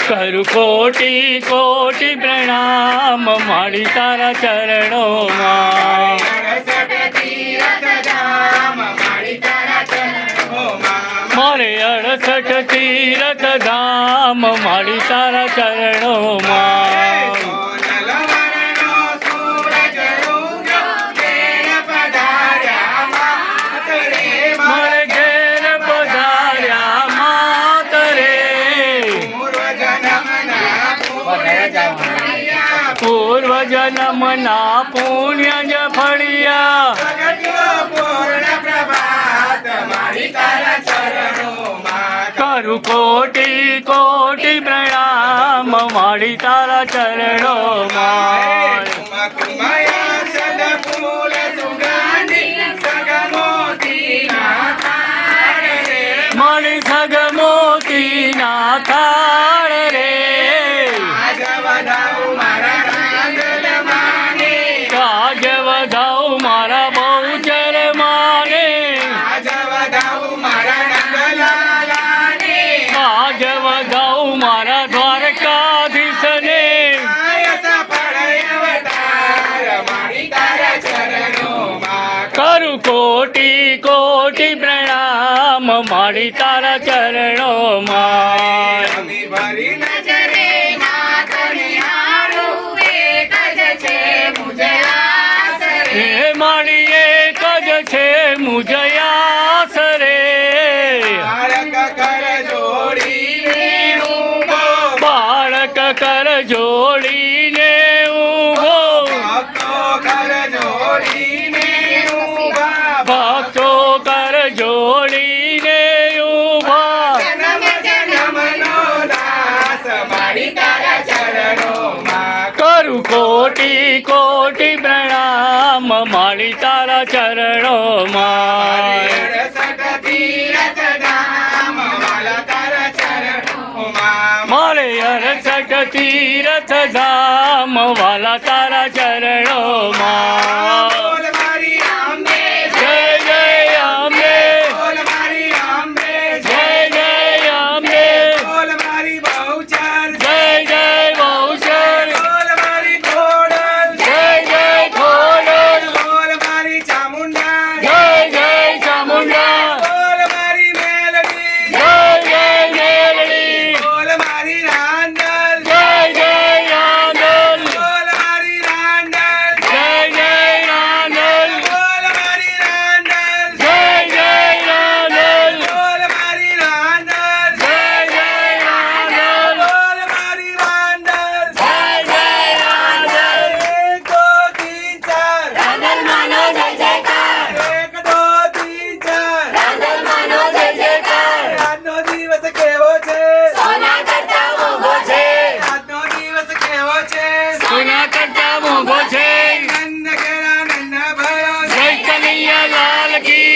કરું કોટી કોટી પ્રણામ મારી તારા ચરણોમાં. મારે 68 તીરથ ધામ મારી તારા ચરણોમાં. મારે ઘેર પધાર્યા માત રે. પૂર્વ જન્મના પુણ્ય જ ફળિયા. કરું કોટી કોટી પ્રણામ મારી તારા ચરણોમાં. મારી સગમોતી ના થાળ રે. કાજ વધાવું મારા બહુચર માને. કાજ વધાવું મારા દ્વારકાધીશને. કરું કોટી કોટી પ્રણામ મારી તારા ચરણોમાં. હે મારી એક જ છે મુજયાસ રે. બાળક કર જોડીને ઊભો. ભક્તો કર જોડીને ઊભા. કરું કોટી કોટી પ્રણામ મારી તારા ચરણોમાં. મારે 68 તીરથ ધામ વાલા તારા ચરણોમાં. જય જય અંબે. જય જય અંબે. જય જય બહુચર. જય જય ખોડલ. જય જય ચામુંડા. જય જય મેલડી. જય જય આંદલ. જય જય આંદલ. જય જય આંદલ. જય જય આંદલ. સોના કરતા મોંઘો છે. જય કનૈયા લાલ કી.